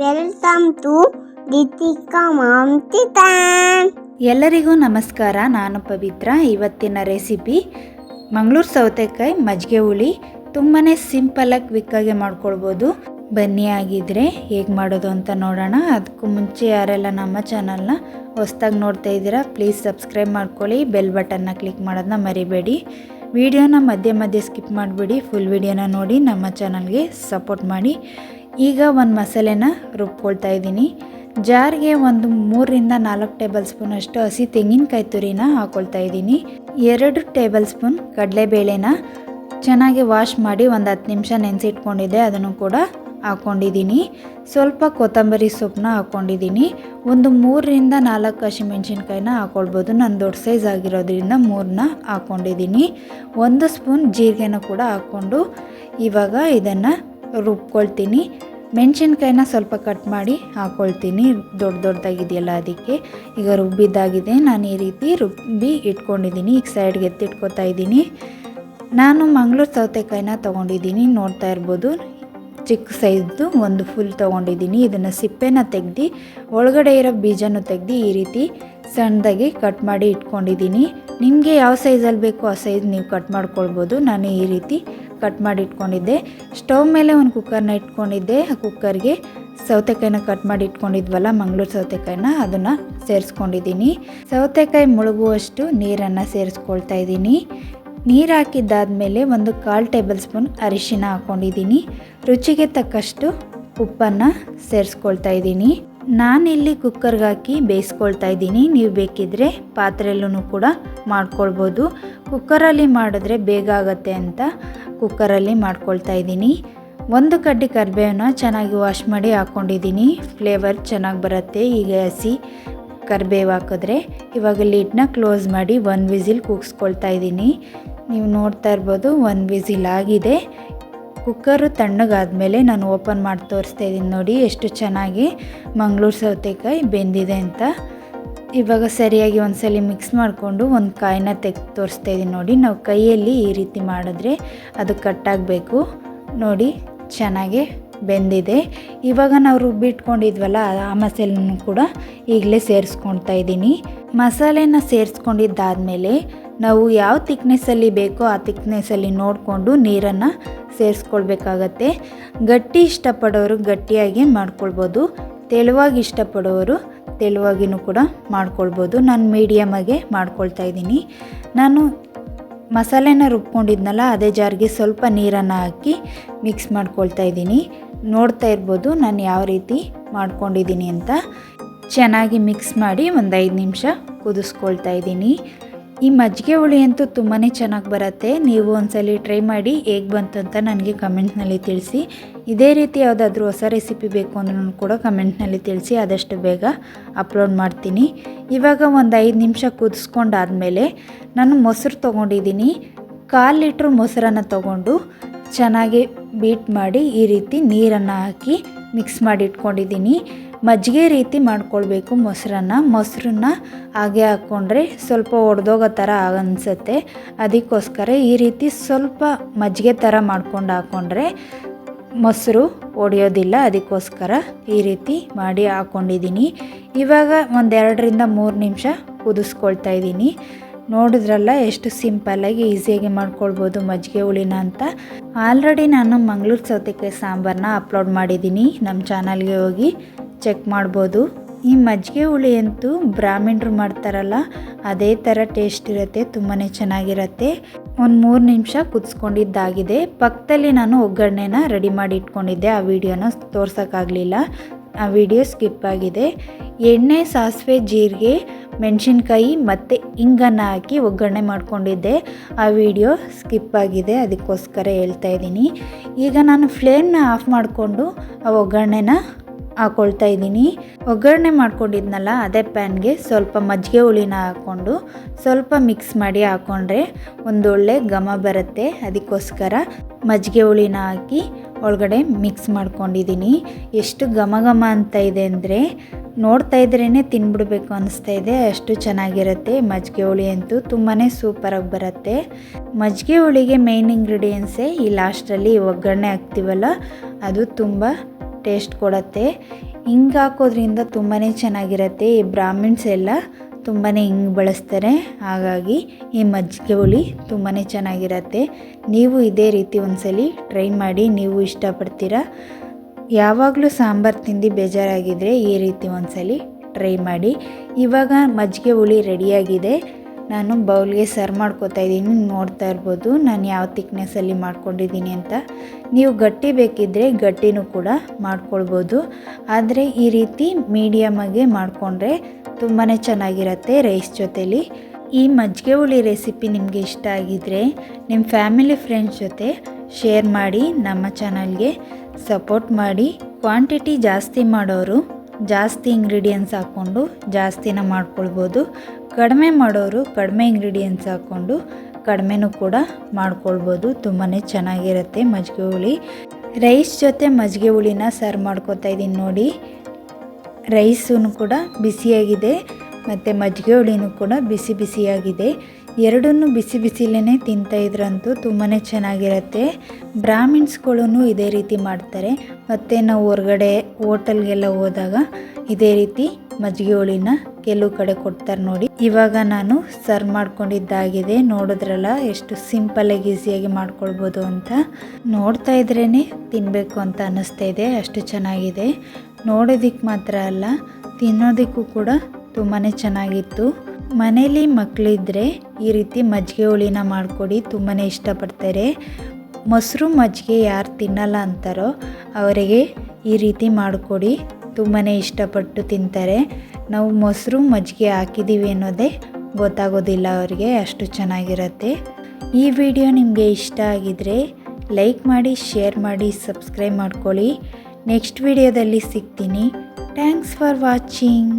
Welcome to Deepika ma'am kitchen. ಎಲ್ಲರಿಗೂ ನಮಸ್ಕಾರ. ನಾನು ಪವಿತ್ರ. ಇವತ್ತಿನ ರೆಸಿಪಿ ಮಂಗಳೂರು ಸೌತೆಕಾಯಿ ಮಜ್ಜಿಗೆ ಹುಳಿ. ತುಂಬಾ ಸಿಂಪಲಾಗಿ ಕ್ವಿಕ್ಕಾಗಿ ಮಾಡ್ಕೊಳ್ಬೋದು. ಬನ್ನಿ ಆಗಿದ್ರೆ ಹೇಗೆ ಮಾಡೋದು ಅಂತ ನೋಡೋಣ. ಅದಕ್ಕೂ ಮುಂಚೆ ಯಾರೆಲ್ಲ ನಮ್ಮ ಚಾನಲ್ನ ಹೊಸ್ದಾಗಿ ನೋಡ್ತಾ ಇದ್ದೀರಾ ಪ್ಲೀಸ್ ಸಬ್ಸ್ಕ್ರೈಬ್ ಮಾಡ್ಕೊಳ್ಳಿ, ಬೆಲ್ ಬಟನ್ನ ಕ್ಲಿಕ್ ಮಾಡೋದನ್ನ ಮರಿಬೇಡಿ. ವಿಡಿಯೋನ ಮಧ್ಯೆ ಸ್ಕಿಪ್ ಮಾಡಿಬಿಡಿ, ಫುಲ್ ವಿಡಿಯೋನ ನೋಡಿ ನಮ್ಮ ಚಾನಲ್ಗೆ ಸಪೋರ್ಟ್ ಮಾಡಿ. ಈಗ ಒಂದು ಮಸಾಲೆನ ರುಬ್ಕೊಳ್ತಾ ಇದ್ದೀನಿ. ಜಾರ್ಗೆ ಒಂದು 3-4 ಟೇಬಲ್ ಸ್ಪೂನ್ ಅಷ್ಟು ಹಸಿ ತೆಂಗಿನಕಾಯಿ ತುರಿನ ಹಾಕ್ಕೊಳ್ತಾ ಇದ್ದೀನಿ. 2 ಟೇಬಲ್ ಸ್ಪೂನ್ ಕಡಲೆಬೇಳೆನ ಚೆನ್ನಾಗಿ ವಾಶ್ ಮಾಡಿ ಒಂದು 10 ನಿಮಿಷ ನೆನೆಸಿಟ್ಕೊಂಡಿದ್ದೆ, ಅದನ್ನು ಕೂಡ ಹಾಕ್ಕೊಂಡಿದ್ದೀನಿ. ಸ್ವಲ್ಪ ಕೊತ್ತಂಬರಿ ಸೊಪ್ಪನ್ನ ಹಾಕ್ಕೊಂಡಿದ್ದೀನಿ. ಒಂದು 3-4 ಹಸಿಮೆಣ್ಸಿನ್ಕಾಯಿನ ಹಾಕ್ಕೊಳ್ಬೋದು. ನಾನು ದೊಡ್ಡ ಸೈಜ್ ಆಗಿರೋದ್ರಿಂದ 3ನ ಹಾಕ್ಕೊಂಡಿದ್ದೀನಿ. 1 ಸ್ಪೂನ್ ಜೀರಿಗೆನ ಕೂಡ ಹಾಕ್ಕೊಂಡು ಇವಾಗ ಇದನ್ನು ರುಬ್ಕೊಳ್ತೀನಿ. ಮೆಣಸಿನ್ಕಾಯಿನ ಸ್ವಲ್ಪ ಕಟ್ ಮಾಡಿ ಹಾಕ್ಕೊಳ್ತೀನಿ, ದೊಡ್ಡದಾಗಿದೆಯಲ್ಲ ಅದಕ್ಕೆ. ಈಗ ರುಬ್ಬಿದ್ದಾಗಿದೆ. ನಾನು ಈ ರೀತಿ ರುಬ್ಬಿ ಇಟ್ಕೊಂಡಿದ್ದೀನಿ. ಈಗ ಸೈಡ್ಗೆ ಎತ್ತಿಟ್ಕೊತಾ ಇದ್ದೀನಿ. ನಾನು ಮಂಗಳೂರು ಸೌತೆಕಾಯಿನ ತೊಗೊಂಡಿದ್ದೀನಿ, ನೋಡ್ತಾ ಇರ್ಬೋದು. ಚಿಕ್ಕ ಸೈಜ್ದು ಒಂದು ಫುಲ್ ತೊಗೊಂಡಿದ್ದೀನಿ. ಇದನ್ನು ಸಿಪ್ಪೆನ ತೆಗೆದು ಒಳಗಡೆ ಇರೋ ಬೀಜನೂ ತೆಗೆದು ಈ ರೀತಿ ಸಣ್ಣದಾಗಿ ಕಟ್ ಮಾಡಿ ಇಟ್ಕೊಂಡಿದ್ದೀನಿ. ನಿಮಗೆ ಯಾವ ಸೈಜಲ್ಲಿ ಬೇಕೋ ಆ ಸೈಜ್ ನೀವು ಕಟ್ ಮಾಡ್ಕೊಳ್ಬೋದು. ನಾನು ಈ ರೀತಿ ಕಟ್ ಮಾಡಿ ಇಟ್ಕೊಂಡಿದ್ದೆ. ಸ್ಟವ್ ಮೇಲೆ ಒಂದು ಕುಕ್ಕರ್ನ ಇಟ್ಕೊಂಡಿದ್ದೆ. ಆ ಕುಕ್ಕರ್ಗೆ ಸೌತೆಕಾಯಿನ ಕಟ್ ಮಾಡಿ ಇಟ್ಕೊಂಡಿದ್ವಲ್ಲ ಮಂಗಳೂರು ಸೌತೆಕಾಯಿನ, ಅದನ್ನು ಸೇರಿಸ್ಕೊಂಡಿದ್ದೀನಿ. ಸೌತೆಕಾಯಿ ಮುಳುಗುವಷ್ಟು ನೀರನ್ನು ಸೇರಿಸ್ಕೊಳ್ತಾ ಇದ್ದೀನಿ. ನೀರು ಹಾಕಿದ್ದಾದಮೇಲೆ ಒಂದು 1/4 ಟೇಬಲ್ ಸ್ಪೂನ್ ಅರಿಶಿನ ಹಾಕ್ಕೊಂಡಿದ್ದೀನಿ. ರುಚಿಗೆ ತಕ್ಕಷ್ಟು ಉಪ್ಪನ್ನು ಸೇರಿಸ್ಕೊಳ್ತಾ ಇದ್ದೀನಿ. ನಾನಿಲ್ಲಿ ಕುಕ್ಕರ್ಗೆ ಹಾಕಿ ಬೇಯಿಸ್ಕೊಳ್ತಾ ಇದ್ದೀನಿ. ನೀವು ಬೇಕಿದ್ದರೆ ಪಾತ್ರೆಯಲ್ಲೂ ಕೂಡ ಮಾಡ್ಕೊಳ್ಬೋದು. ಕುಕ್ಕರಲ್ಲಿ ಮಾಡಿದ್ರೆ ಬೇಗ ಆಗುತ್ತೆ ಅಂತ ಕುಕ್ಕರಲ್ಲಿ ಮಾಡ್ಕೊಳ್ತಾ ಇದ್ದೀನಿ. 1 ಕಡ್ಡಿ ಕರಿಬೇವನ್ನ ಚೆನ್ನಾಗಿ ವಾಶ್ ಮಾಡಿ ಹಾಕ್ಕೊಂಡಿದ್ದೀನಿ. ಫ್ಲೇವರ್ ಚೆನ್ನಾಗಿ ಬರುತ್ತೆ ಈಗ ಹಸಿ ಕರಿಬೇವು ಹಾಕಿದ್ರೆ. ಇವಾಗ ಲಿಡ್ನ ಕ್ಲೋಸ್ ಮಾಡಿ 1 ವಿಸಿಲ್ ಕೂಗಿಸ್ಕೊಳ್ತಾ ಇದ್ದೀನಿ. ನೀವು ನೋಡ್ತಾ ಇರ್ಬೋದು 1 ವಿಸಿಲ್ ಆಗಿದೆ. ಕುಕ್ಕರು ತಣ್ಣಗಾದ್ಮೇಲೆ ನಾನು ಓಪನ್ ಮಾಡಿ ತೋರಿಸ್ತಾ ಇದ್ದೀನಿ. ನೋಡಿ ಎಷ್ಟು ಚೆನ್ನಾಗಿ ಮಂಗಳೂರು ಸೌತೆಕಾಯಿ ಬೆಂದಿದೆ ಅಂತ. ಇವಾಗ ಸರಿಯಾಗಿ ಒಂದ್ಸಲ ಮಿಕ್ಸ್ ಮಾಡಿಕೊಂಡು ಒಂದು ಕಾಯಿನ ತೆಗೆದು ತೋರಿಸ್ತಾ ಇದ್ದೀನಿ. ನೋಡಿ, ನಾವು ಕೈಯಲ್ಲಿ ಈ ರೀತಿ ಮಾಡಿದ್ರೆ ಅದು ಕಟ್ಟಾಗಬೇಕು. ನೋಡಿ ಚೆನ್ನಾಗಿ ಬೆಂದಿದೆ. ಇವಾಗ ನಾವು ರುಬ್ಬಿಟ್ಕೊಂಡಿದ್ವಲ್ಲ ಆ ಮಸಾಲೆನೂ ಕೂಡ ಈಗಲೇ ಸೇರಿಸ್ಕೊಳ್ತಾ ಇದ್ದೀನಿ. ಮಸಾಲೆನ ಸೇರಿಸ್ಕೊಂಡಿದ್ದಾದಮೇಲೆ ನಾವು ಯಾವ ತಿಕ್ನೆಸ್ಸಲ್ಲಿ ಬೇಕೋ ಆ ತಿಕ್ನೆಸ್ಸಲ್ಲಿ ನೋಡಿಕೊಂಡು ನೀರನ್ನು ಸೇರಿಸ್ಕೊಳ್ಬೇಕಾಗತ್ತೆ. ಗಟ್ಟಿ ಇಷ್ಟಪಡೋರು ಗಟ್ಟಿಯಾಗಿ ಮಾಡ್ಕೊಳ್ಬೋದು, ತೆಳುವಾಗಿ ಇಷ್ಟಪಡೋರು ತೆಳುವಾಗಿನೂ ಕೂಡ ಮಾಡ್ಕೊಳ್ಬೋದು. ನಾನು ಮೀಡಿಯಮಾಗೆ ಮಾಡ್ಕೊಳ್ತಾ ಇದ್ದೀನಿ. ನಾನು ಮಸಾಲೆನ ರುಬ್ಕೊಂಡಿದ್ನಲ್ಲ ಅದೇ ಜಾರ್ಗೆ ಸ್ವಲ್ಪ ನೀರನ್ನು ಹಾಕಿ ಮಿಕ್ಸ್ ಮಾಡ್ಕೊಳ್ತಾ ಇದ್ದೀನಿ. ನೋಡ್ತಾ ಇರ್ಬೋದು ನಾನು ಯಾವ ರೀತಿ ಮಾಡ್ಕೊಂಡಿದ್ದೀನಿ ಅಂತ. ಚೆನ್ನಾಗಿ ಮಿಕ್ಸ್ ಮಾಡಿ ಒಂದು 5 ನಿಮಿಷ ಕುದಿಸ್ಕೊಳ್ತಾ ಇದ್ದೀನಿ. ಈ ಮಜ್ಜಿಗೆ ಹುಳಿ ಅಂತೂ ತುಂಬಾ ಚೆನ್ನಾಗಿ ಬರುತ್ತೆ. ನೀವು ಒಂದ್ಸಲ ಟ್ರೈ ಮಾಡಿ ಹೇಗೆ ಬಂತು ಅಂತ ನನಗೆ ಕಮೆಂಟ್ನಲ್ಲಿ ತಿಳಿಸಿ. ಇದೇ ರೀತಿ ಯಾವುದಾದ್ರೂ ಹೊಸ ರೆಸಿಪಿ ಬೇಕು ಅಂದ್ರೂ ಕೂಡ ಕಮೆಂಟ್ನಲ್ಲಿ ತಿಳಿಸಿ, ಆದಷ್ಟು ಬೇಗ ಅಪ್ಲೋಡ್ ಮಾಡ್ತೀನಿ. ಇವಾಗ ಒಂದು 5 ನಿಮಿಷ ಕುದಿಸ್ಕೊಂಡಾದಮೇಲೆ ನಾನು ಮೊಸರು ತೊಗೊಂಡಿದ್ದೀನಿ. 1/4 ಲೀಟ್ರ್ ಮೊಸರನ್ನು ತೊಗೊಂಡು ಚೆನ್ನಾಗಿ ಬೀಟ್ ಮಾಡಿ ಈ ರೀತಿ ನೀರನ್ನು ಹಾಕಿ ಮಿಕ್ಸ್ ಮಾಡಿ ಇಟ್ಕೊಂಡಿದ್ದೀನಿ. ಮಜ್ಜಿಗೆ ರೀತಿ ಮಾಡ್ಕೊಳ್ಬೇಕು ಮೊಸರನ್ನ ಹಾಗೆ ಹಾಕ್ಕೊಂಡ್ರೆ ಸ್ವಲ್ಪ ಒಡೆದೋಗೋ ಥರ ಅನಿಸುತ್ತೆ. ಅದಕ್ಕೋಸ್ಕರ ಈ ರೀತಿ ಸ್ವಲ್ಪ ಮಜ್ಜಿಗೆ ಥರ ಮಾಡ್ಕೊಂಡು ಹಾಕ್ಕೊಂಡ್ರೆ ಮೊಸರು ಒಡೆಯೋದಿಲ್ಲ. ಅದಕ್ಕೋಸ್ಕರ ಈ ರೀತಿ ಮಾಡಿ ಹಾಕ್ಕೊಂಡಿದ್ದೀನಿ. ಇವಾಗ ಒಂದು 2-3 ನಿಮಿಷ ಕುದಿಸ್ಕೊಳ್ತಾ ಇದ್ದೀನಿ. ನೋಡಿದ್ರಲ್ಲ ಎಷ್ಟು ಸಿಂಪಲ್ಲಾಗಿ ಈಸಿಯಾಗಿ ಮಾಡ್ಕೊಳ್ಬೋದು ಮಜ್ಜಿಗೆ ಹುಳಿನ ಅಂತ. ಆಲ್ರೆಡಿ ನಾನು ಮಂಗಳೂರು ಸೌತೆಕಾಯಿ ಸಾಂಬಾರನ್ನ ಅಪ್ಲೋಡ್ ಮಾಡಿದ್ದೀನಿ, ನಮ್ಮ ಚಾನಲ್ಗೆ ಹೋಗಿ ಚೆಕ್ ಮಾಡ್ಬೋದು. ಈ ಮಜ್ಜಿಗೆ ಹುಳಿ ಅಂತೂ ಬ್ರಾಹ್ಮಣರು ಮಾಡ್ತಾರಲ್ಲ ಅದೇ ಥರ ಟೇಸ್ಟ್ ಇರುತ್ತೆ, ತುಂಬಾ ಚೆನ್ನಾಗಿರುತ್ತೆ. ಒಂದು 3 ನಿಮಿಷ ಕುದಿಸ್ಕೊಂಡಿದ್ದಾಗಿದೆ. ಪಕ್ಕದಲ್ಲಿ ನಾನು ಒಗ್ಗರಣೆನ ರೆಡಿ ಮಾಡಿ ಇಟ್ಕೊಂಡಿದ್ದೆ, ಆ ವಿಡಿಯೋನ ತೋರ್ಸೋಕ್ಕಾಗಲಿಲ್ಲ, ಆ ವಿಡಿಯೋ ಸ್ಕಿಪ್ ಆಗಿದೆ. ಎಣ್ಣೆ, ಸಾಸಿವೆ, ಜೀರಿಗೆ, ಮೆಣಸಿನ್ಕಾಯಿ ಮತ್ತು ಇಂಗನ್ನು ಹಾಕಿ ಒಗ್ಗರಣೆ ಮಾಡ್ಕೊಂಡಿದ್ದೆ, ಆ ವಿಡಿಯೋ ಸ್ಕಿಪ್ ಆಗಿದೆ, ಅದಕ್ಕೋಸ್ಕರ ಹೇಳ್ತಾ ಇದ್ದೀನಿ. ಈಗ ನಾನು ಫ್ಲೇಮ್ನ ಆಫ್ ಮಾಡಿಕೊಂಡು ಆ ಒಗ್ಗರಣೆನ ಹಾಕ್ಕೊಳ್ತಾ ಇದ್ದೀನಿ. ಒಗ್ಗರಣೆ ಮಾಡ್ಕೊಂಡಿದ್ನಲ್ಲ ಅದೇ ಪ್ಯಾನ್ಗೆ ಸ್ವಲ್ಪ ಮಜ್ಜಿಗೆ ಹುಳಿನ ಹಾಕ್ಕೊಂಡು ಸ್ವಲ್ಪ ಮಿಕ್ಸ್ ಮಾಡಿ ಹಾಕ್ಕೊಂಡ್ರೆ ಒಂದೊಳ್ಳೆ ಘಮ ಬರುತ್ತೆ. ಅದಕ್ಕೋಸ್ಕರ ಮಜ್ಜಿಗೆ ಹುಳಿನ ಹಾಕಿ ಒಳಗಡೆ ಮಿಕ್ಸ್ ಮಾಡ್ಕೊಂಡಿದ್ದೀನಿ. ಎಷ್ಟು ಘಮ ಅಂತ ಇದೆ ಅಂದರೆ ನೋಡ್ತಾ ಇದ್ರೇ ತಿನ್ಬಿಡ್ಬೇಕು ಅನಿಸ್ತಾ ಇದೆ, ಅಷ್ಟು ಚೆನ್ನಾಗಿರುತ್ತೆ. ಮಜ್ಜಿಗೆ ಹುಳಿ ಅಂತೂ ತುಂಬಾ ಸೂಪರಾಗಿ ಬರುತ್ತೆ. ಮಜ್ಜಿಗೆ ಹುಳಿಗೆ ಮೇನ್ ಇಂಗ್ರೀಡಿಯೆಂಟ್ಸೇ ಈ ಲಾಸ್ಟಲ್ಲಿ ಒಗ್ಗರಣೆ ಹಾಕ್ತೀವಲ್ಲ ಅದು ತುಂಬ ಟೇಸ್ಟ್ ಕೊಡುತ್ತೆ. ಹಿಂಗೆ ಹಾಕೋದ್ರಿಂದ ತುಂಬಾ ಚೆನ್ನಾಗಿರುತ್ತೆ. ಈ ಬ್ರಾಹ್ಮಿಣ್ಸ್ ಎಲ್ಲ ತುಂಬಾ ಹಿಂಗೆ ಬಳಸ್ತಾರೆ, ಹಾಗಾಗಿ ಈ ಮಜ್ಜಿಗೆ ಹುಳಿ ತುಂಬಾ ಚೆನ್ನಾಗಿರುತ್ತೆ. ನೀವು ಇದೇ ರೀತಿ ಒಂದ್ಸಲಿ ಟ್ರೈ ಮಾಡಿ, ನೀವು ಇಷ್ಟಪಡ್ತೀರಾ. ಯಾವಾಗಲೂ ಸಾಂಬಾರು ತಿಂದು ಬೇಜಾರಾಗಿದ್ದರೆ ಈ ರೀತಿ ಒಂದ್ಸಲಿ ಟ್ರೈ ಮಾಡಿ. ಇವಾಗ ಮಜ್ಜಿಗೆ ಹುಳಿ ರೆಡಿಯಾಗಿದೆ. ನಾನು ಬೌಲ್ಗೆ ಸರ್ವ್ ಮಾಡ್ಕೋತಾ ಇದ್ದೀನಿ. ನೋಡ್ತಾ ಇರ್ಬೋದು ನಾನು ಯಾವ ತಿಕ್ನೆಸ್ಸಲ್ಲಿ ಮಾಡ್ಕೊಂಡಿದ್ದೀನಿ ಅಂತ. ನೀವು ಗಟ್ಟಿ ಬೇಕಿದ್ದರೆ ಗಟ್ಟಿನೂ ಕೂಡ ಮಾಡ್ಕೊಳ್ಬೋದು, ಆದರೆ ಈ ರೀತಿ ಮೀಡಿಯಮಾಗೆ ಮಾಡಿಕೊಂಡ್ರೆ ತುಂಬಾ ಚೆನ್ನಾಗಿರುತ್ತೆ ರೈಸ್ ಜೊತೆಲಿ. ಈ ಮಜ್ಜಿಗೆ ಹುಳಿ ರೆಸಿಪಿ ನಿಮಗೆ ಇಷ್ಟ ಆಗಿದ್ದರೆ ನಿಮ್ಮ ಫ್ಯಾಮಿಲಿ ಫ್ರೆಂಡ್ಸ್ ಜೊತೆ ಶೇರ್ ಮಾಡಿ, ನಮ್ಮ ಚಾನಲ್ಗೆ ಸಪೋರ್ಟ್ ಮಾಡಿ. ಕ್ವಾಂಟಿಟಿ ಜಾಸ್ತಿ ಮಾಡೋರು ಜಾಸ್ತಿ ಇಂಗ್ರೀಡಿಯೆಂಟ್ಸ್ ಹಾಕ್ಕೊಂಡು ಜಾಸ್ತಿನ ಮಾಡ್ಕೊಳ್ಬೋದು, ಕಡಿಮೆ ಮಾಡೋರು ಕಡಿಮೆ ಇಂಗ್ರೀಡಿಯೆಂಟ್ಸ್ ಹಾಕ್ಕೊಂಡು ಕಡಿಮೆನೂ ಕೂಡ ಮಾಡ್ಕೊಳ್ಬೋದು. ತುಂಬಾ ಚೆನ್ನಾಗಿರುತ್ತೆ ಮಜ್ಜಿಗೆ ಹುಳಿ. ರೈಸ್ ಜೊತೆ ಮಜ್ಜಿಗೆ ಹುಳಿನ ಸರ್ವ್ ಮಾಡ್ಕೊತಾ ಇದ್ದೀನಿ ನೋಡಿ. ರೈಸೂ ಕೂಡ ಬಿಸಿಯಾಗಿದೆ ಮತ್ತು ಮಜ್ಜಿಗೆ ಹುಳಿನೂ ಕೂಡ ಬಿಸಿ ಬಿಸಿಯಾಗಿದೆ. ಎರಡನ್ನೂ ಬಿಸಿ ಬಿಸಿಲೇ ತಿಂತಾಯಿದ್ರಂತೂ ತುಂಬಾ ಚೆನ್ನಾಗಿರುತ್ತೆ. ಬ್ರಾಹ್ಮಿಣ್ಸ್ಗಳೂ ಇದೇ ರೀತಿ ಮಾಡ್ತಾರೆ, ಮತ್ತು ನಾವು ಹೊರಗಡೆ ಹೋಟೆಲ್ಗೆಲ್ಲ ಹೋದಾಗ ಇದೇ ರೀತಿ ಮಜ್ಜಿಗೆ ಹುಳಿನ ಕೆಲವು ಕಡೆ ಕೊಡ್ತಾರೆ ನೋಡಿ. ಇವಾಗ ನಾನು ಸರ್ವ್ ಮಾಡ್ಕೊಂಡಿದ್ದಾಗಿದೆ. ನೋಡಿದ್ರಲ್ಲ ಎಷ್ಟು ಸಿಂಪಲ್ಲಾಗಿ ಈಸಿಯಾಗಿ ಮಾಡ್ಕೊಳ್ಬೋದು ಅಂತ. ನೋಡ್ತಾ ಇದ್ರೇ ತಿನ್ನಬೇಕು ಅಂತ ಅನ್ನಿಸ್ತಾ ಇದೆ, ಅಷ್ಟು ಚೆನ್ನಾಗಿದೆ. ನೋಡೋದಕ್ಕೆ ಮಾತ್ರ ಅಲ್ಲ, ತಿನ್ನೋದಕ್ಕೂ ಕೂಡ ತುಂಬಾ ಚೆನ್ನಾಗಿತ್ತು. ಮನೇಲಿ ಮಕ್ಕಳಿದ್ರೆ ಈ ರೀತಿ ಮಜ್ಜಿಗೆ ಹುಳಿನ ಮಾಡಿಕೊಡಿ, ತುಂಬಾ ಇಷ್ಟಪಡ್ತಾರೆ. ಮೊಸರು ಮಜ್ಜಿಗೆ ಯಾರು ತಿನ್ನಲ್ಲ ಅಂತಾರೋ ಅವರಿಗೆ ಈ ರೀತಿ ಮಾಡಿಕೊಡಿ, ತುಂಬಾ ಇಷ್ಟಪಟ್ಟು ತಿಂತಾರೆ. ನಾವು ಮೊಸರು ಮಜ್ಜಿಗೆ ಹಾಕಿದ್ದೀವಿ ಅನ್ನೋದೇ ಗೊತ್ತಾಗೋದಿಲ್ಲ ಅವರಿಗೆ, ಅಷ್ಟು ಚೆನ್ನಾಗಿರುತ್ತೆ. ಈ ವಿಡಿಯೋ ನಿಮಗೆ ಇಷ್ಟ ಆಗಿದರೆ ಲೈಕ್ ಮಾಡಿ, ಶೇರ್ ಮಾಡಿ, ಸಬ್ಸ್ಕ್ರೈಬ್ ಮಾಡ್ಕೊಳ್ಳಿ. ನೆಕ್ಸ್ಟ್ ವಿಡಿಯೋದಲ್ಲಿ ಸಿಗ್ತೀನಿ. Thanks for watching.